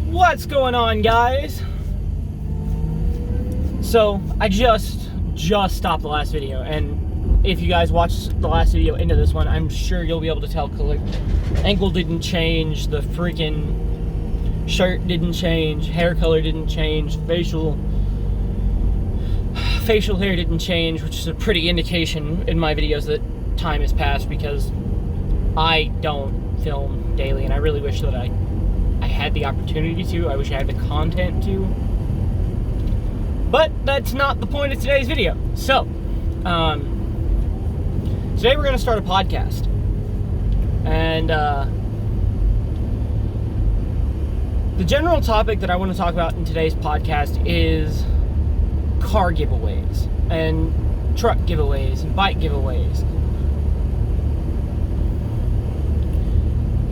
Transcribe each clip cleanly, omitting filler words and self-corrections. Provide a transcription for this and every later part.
What's going on, guys? So I just stopped the last video, and if you guys watched the last video into this one, I'm sure you'll be able to tell color. Ankle didn't change, the freaking shirt didn't change, hair color didn't change, facial hair didn't change, which is a pretty indication in my videos that time has passed, because I don't film daily, and I really wish that I had the opportunity to. I wish I had the content to. But that's not the point of today's video. So, today we're going to start a podcast. And the general topic that I want to talk about in today's podcast is car giveaways and truck giveaways and bike giveaways.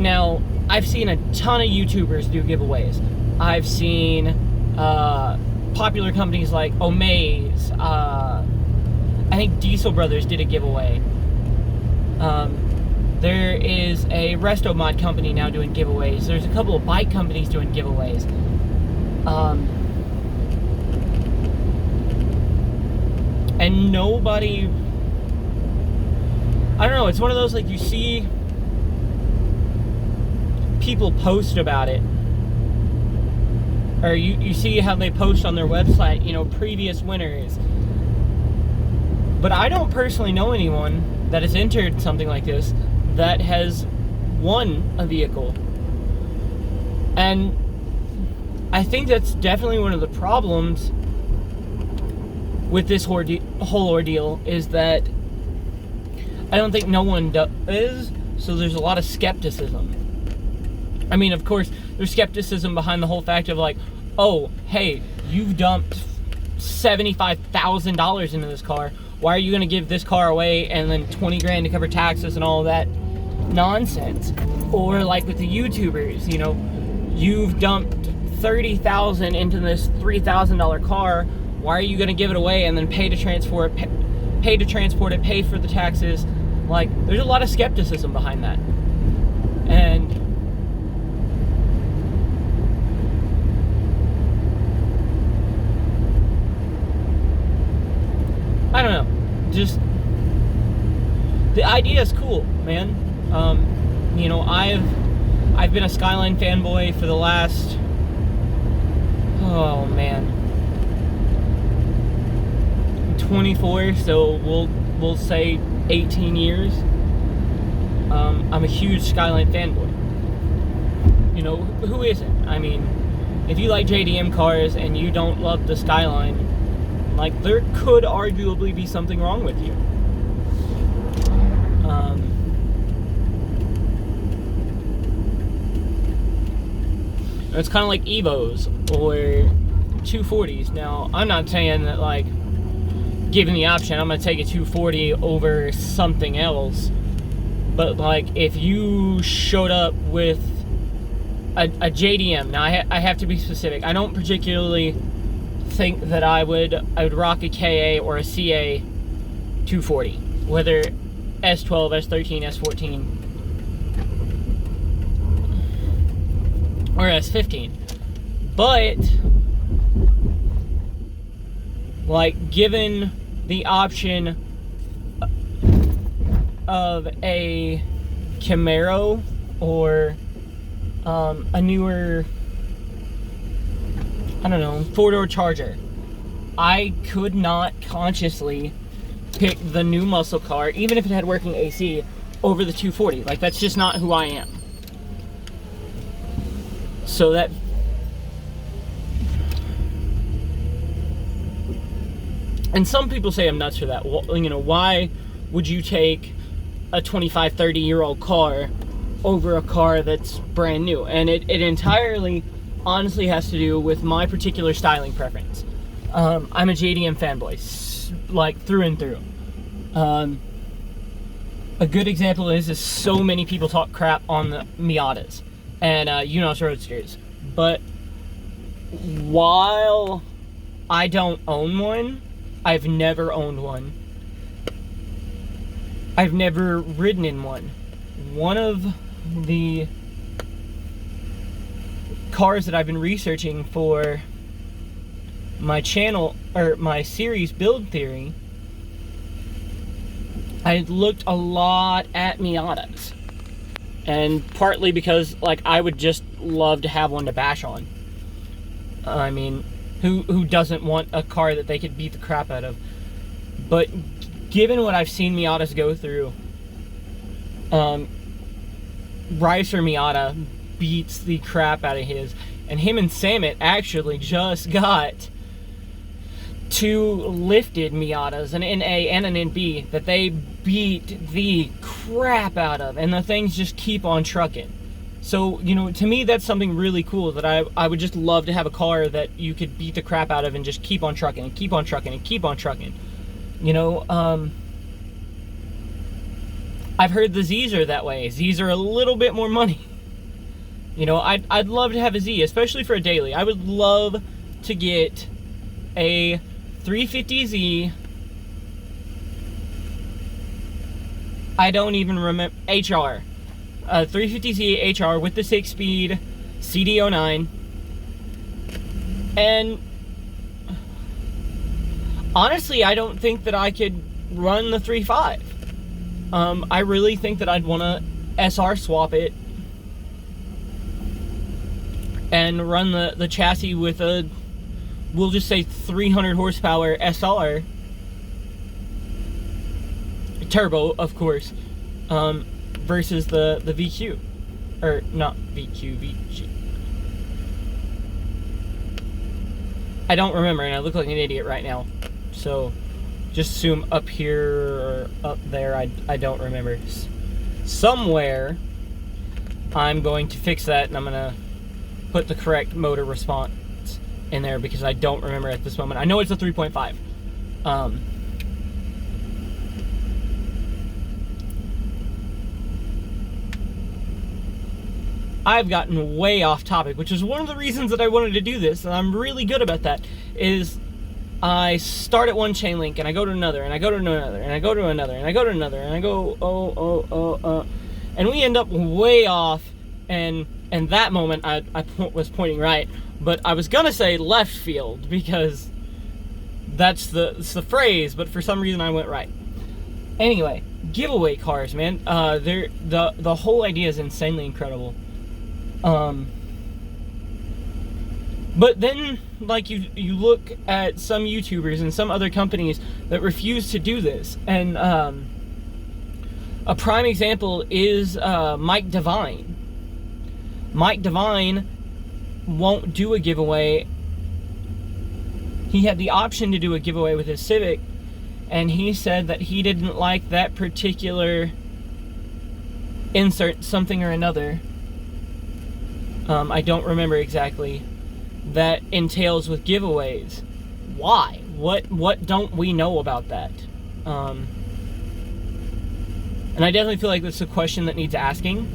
Now, I've seen a ton of YouTubers do giveaways. I've seen popular companies like Omaze. I think Diesel Brothers did a giveaway. There is a Resto Mod company now doing giveaways. There's a couple of bike companies doing giveaways. And nobody... I don't know, it's one of those, like, you see people post about it, or you see how they post on their website, you know, previous winners. But I don't personally know anyone that has entered something like this that has won a vehicle. And I think that's definitely one of the problems with this whole ordeal, is that I don't think no one does, so there's a lot of skepticism. I mean, of course, there's skepticism behind the whole fact of, like, oh, hey, you've dumped $75,000 into this car. Why are you going to give this car away and then 20 grand to cover taxes and all of that nonsense? Or like with the YouTubers, you know, you've dumped $30,000 into this $3,000 car. Why are you going to give it away and then pay to transport it, pay for the taxes? Like, there's a lot of skepticism behind that. And I don't know, just the idea is cool, man. You know, I've been a Skyline fanboy for the last, oh man, 24, so we'll say 18 years. I'm a huge Skyline fanboy. You know, who isn't? I mean, if you like JDM cars and you don't love the Skyline, like, there could arguably be something wrong with you. It's kind of like Evos or 240s. Now, I'm not saying that, like, given the option, I'm going to take a 240 over something else. But, like, if you showed up with a JDM, now I have to be specific. I don't particularly think that I would rock a KA or a CA 240, whether S12, S13, S14, or S15. But, like, given the option of a Camaro or a newer, I don't know, 4-door Charger, I could not consciously pick the new muscle car, even if it had working AC, over the 240. Like, that's just not who I am. So that... And some people say I'm nuts for that. Well, you know, why would you take a 25, 30-year-old car over a car that's brand new? And it entirely... honestly has to do with my particular styling preference. I'm a JDM fanboy, like, through and through. A good example is so many people talk crap on the Miatas and UNOS Roadsters, but while I don't own one, I've never owned one. I've never ridden in one. One of the cars that I've been researching for my channel, or my series Build Theory, I looked a lot at Miatas. And partly because, like, I would just love to have one to bash on. I mean, who doesn't want a car that they could beat the crap out of? But given what I've seen Miatas go through, Riser Miata beats the crap out of his. And him and Samet actually just got 2 lifted Miatas, an NA and an NB, that they beat the crap out of, and the things just keep on trucking. So, you know, to me, that's something really cool, that I would just love to have a car that you could beat the crap out of and just keep on trucking and keep on trucking and keep on trucking. You know, I've heard the Zs are that way. Zs are a little bit more money. You know, I'd love to have a Z, especially for a daily. I would love to get a 350Z. I don't even remember. HR. 350Z HR with the 6-speed CD09. And honestly, I don't think that I could run the 3.5. I really think that I'd want to SR swap it and run the chassis with a, we'll just say 300 horsepower SR turbo, of course, versus the VQ, or not VQ, VG. I don't remember, and I look like an idiot right now. So just assume up here or up there. I don't remember. Somewhere I'm going to fix that, and I'm gonna put the correct motor response in there because I don't remember at this moment. I know it's a 3.5. I've gotten way off topic, which is one of the reasons that I wanted to do this, and I'm really good about that, is I start at one chain link, and I go to another, and I go to another, and I go to another, and I go to another, and I go, and we end up way off, and in that moment, I was pointing right, but I was gonna say left field, because it's the phrase, but for some reason I went right. Anyway, giveaway cars, man. The whole idea is insanely incredible. But then, like, you look at some YouTubers and some other companies that refuse to do this, and a prime example is Mike Devine. Mike Devine won't do a giveaway. He had the option to do a giveaway with his Civic, and he said that he didn't like that particular insert something or another. I don't remember exactly. That entails with giveaways. Why? What don't we know about that? And I definitely feel like that's a question that needs asking,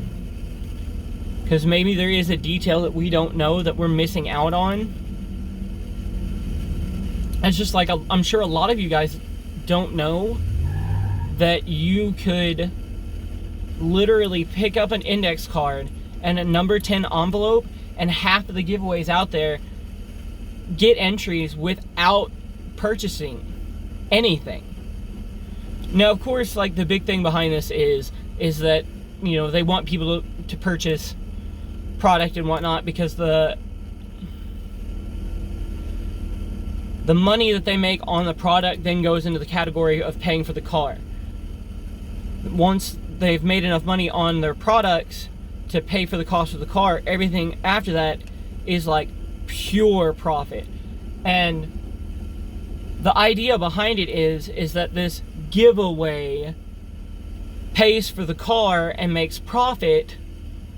because maybe there is a detail that we don't know that we're missing out on. It's just like, I'm sure a lot of you guys don't know that you could literally pick up an index card and a number 10 envelope, and half of the giveaways out there get entries without purchasing anything. Now, of course, like, the big thing behind this is that, you know, they want people to purchase product and whatnot, because the money that they make on the product then goes into the category of paying for the car. Once they've made enough money on their products to pay for the cost of the car, everything after that is like pure profit. And the idea behind it is that this giveaway pays for the car and makes profit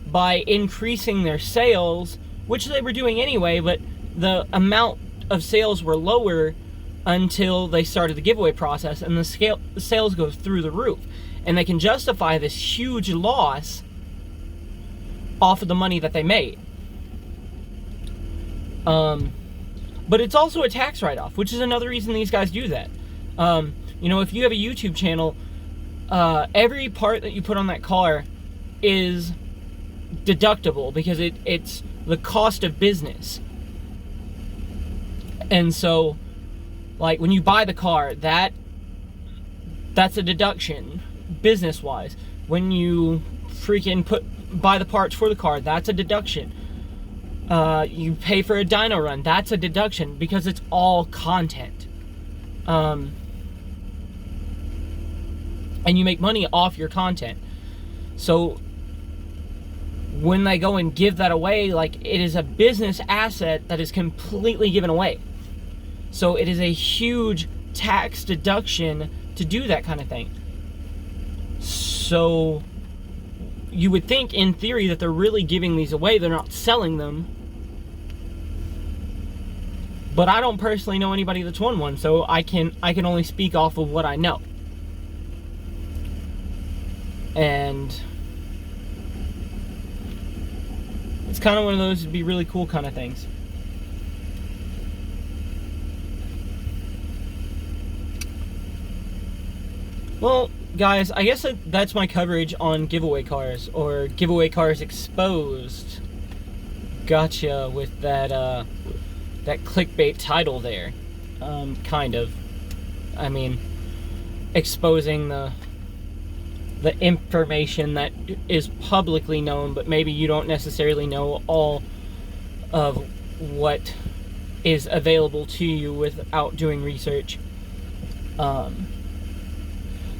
by increasing their sales, which they were doing anyway, but the amount of sales were lower until they started the giveaway process, and the sales go through the roof, and they can justify this huge loss off of the money that they made. But it's also a tax write-off, which is another reason these guys do that. You know, if you have a YouTube channel, every part that you put on that car is deductible, because it's the cost of business. And so, like, when you buy the car, that's a deduction, business-wise. When you freaking buy the parts for the car, that's a deduction. You pay for a dyno run, that's a deduction, because it's all content. And you make money off your content. So when they go and give that away, like, it is a business asset that is completely given away. So it is a huge tax deduction to do that kind of thing. So you would think, in theory, that they're really giving these away. They're not selling them. But I don't personally know anybody that's won one, so I can only speak off of what I know. And it's kind of one of those to be really cool kind of things. Well, guys, I guess that's my coverage on giveaway cars, or giveaway cars exposed. Gotcha with that clickbait title there. Kind of. I mean, exposing the information that is publicly known, but maybe you don't necessarily know all of what is available to you without doing research.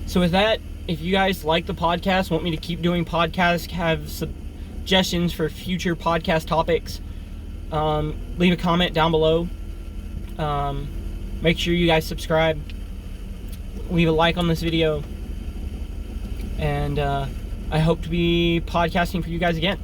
So with that, if you guys like the podcast, want me to keep doing podcasts, have suggestions for future podcast topics, leave a comment down below. Make sure you guys subscribe, leave a like on this video, and I hope to be podcasting for you guys again.